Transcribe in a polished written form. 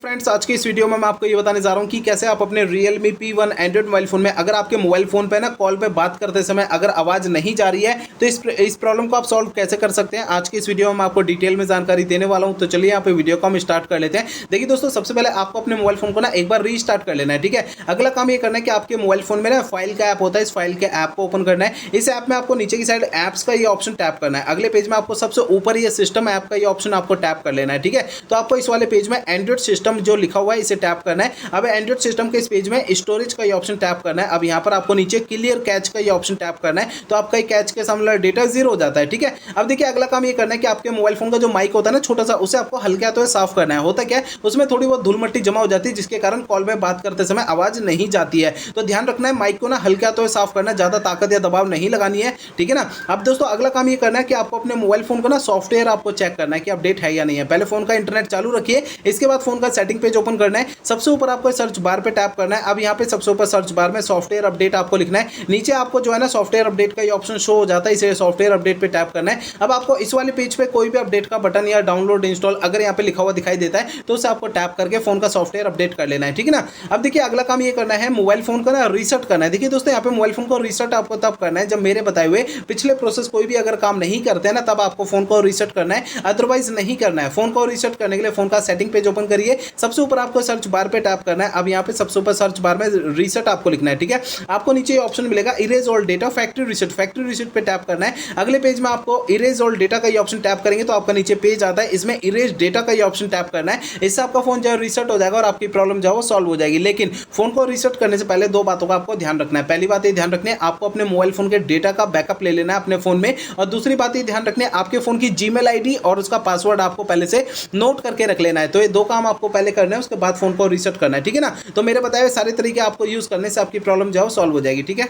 Friends, आज की इस वीडियो में मैं आपको ये बताने जा रहा हूँ कि कैसे आप अपने Realme P1 Android mobile phone में अगर आपके मोबाइल फोन पे ना कॉल पे बात करते समय अगर आवाज नहीं जा रही है तो इस प्रॉब्लम को आप सॉल्व कैसे कर सकते हैं। आज की इस वीडियो में मैं आपको डिटेल में जानकारी देने वाला हूँ। तो चलिए यहाँ पे वीडियो को हम स्टार्ट कर लेते हैं। देखिए दोस्तों, सबसे पहले आपको अपने मोबाइल फोन को ना एक बार रीस्टार्ट कर लेना है। ठीक है, अगला काम ये करना है कि आपके मोबाइल फोन में ना फाइल का ऐप होता है, इस फाइल के ऐप को ओपन करना है। इस ऐप में आपको नीचे की साइड ऐप्स का ये ऑप्शन टैप करना है। अगले पेज में आपको सबसे ऊपर ये सिस्टम ऐप का ये ऑप्शन आपको टैप कर लेना है। ठीक है, तो आपको इस वाले पेज में एंड्रॉइड सिस्टम जो लिखा हुआ है इसे टैप करना है। अब एंड्रॉइड सिस्टम के इस पेज में स्टोरेज का ये ऑप्शन टैप करना है। अब यहाँ पर आपको नीचे क्लियर कैच का ये ऑप्शन टैप करना है, तो आपका कैच के सामने डेटा जीरो हो जाता है। ठीक है, अब देखिए अगला काम ये करना है कि आपके मोबाइल फोन का जो माइक होता है ना छोटा सा, उसे आपको हल्के हाथों से साफ करना है। होता क्या है, उसमें थोड़ी बहुत धूल मिट्टी जमा हो जाती है जिसके कारण कॉल में बात करते समय आवाज नहीं जाती है। तो ध्यान रखना है माइक को ना हल्के हाथों से साफ करना है, ज्यादा ताकत या दबाव नहीं लगानी है। ठीक है ना। अब दोस्तों अगला काम ये करना है कि आपको अपने मोबाइल फोन को ना सॉफ्टवेयर आपको चेक करना है कि अपडेट है या नहीं है। पहले फोन का इंटरनेट चालू रखिए, इसके बाद फोन का सेटिंग पेज ओपन करना है। सबसे ऊपर आपको सर्च बार पे टैप करना है। अब यहाँ पे सबसे ऊपर सर्च बार में सॉफ्टवेयर अपडेट आपको लिखना है। नीचे आपको जो है ना सॉफ्टवेयर अपडेट का ये ऑप्शन शो हो जाता है, इसे सॉफ्टवेयर अपडेट पे टैप करना है। अब आपको इस वाले पेज पे कोई भी अपडेट का बटन या डाउनलोड इंस्टॉल अगर यहाँ पे लिखा हुआ दिखाई देता है तो उसे आपको टैप करके फोन का सॉफ्टवेयर अपडेट कर लेना है। ठीक है ना। अब देखिए अगला काम ये करना है मोबाइल फोन का ना रीसेट करना है। देखिए दोस्तों, यहाँ पे मोबाइल फोन को रीसेट आपको तब करना है जब मेरे बताए हुए पिछले प्रोसेस कोई भी अगर काम नहीं करते हैं ना, तब आपको फोन को रीसेट करना है, अदरवाइज नहीं करना है। फोन को रीसेट करने के लिए फोन का सेटिंग पेज ओपन करिए, सबसे ऊपर आपको सर्च बार पे टैप करना है। अब यहाँ पे सबसे ऊपर सर्च बार में रीसेट आपको लिखना है। ठीक है, आपको नीचे ऑप्शन मिलेगा erase all data factory reset पे टैप करना है। अगले पेज में आपको इरेज ऑल डेटा का ये ऑप्शन टैप करेंगे तो आपका नीचे पेज आता है, इसमें इरेज डेटा का ये ऑप्शन टैप करना है। इससे आपका फोन जो है रीसेट हो जाएगा और आपकी प्रॉब्लम जो है वो सॉल्व हो जाएगी। लेकिन फोन को रीसेट करने से पहले दो बातों का आपको ध्यान रखना है। पहली बात ये ध्यान रखनी है आपको अपने मोबाइल फोन के डेटा का बैकअप ले लेना है अपने फोन में, और दूसरी बात ये ध्यान रखनी है आपके फोन की जीमेल आईडी और उसका पासवर्ड आपको पहले से नोट करके रख लेना है। तो ये दो काम आपको पहले करना है, उसके बाद फोन को रीसेट करना है। ठीक है ना। तो मेरे बताए हुए सारे तरीके आपको यूज करने से आपकी प्रॉब्लम जो है सॉल्व हो जाएगी। ठीक है।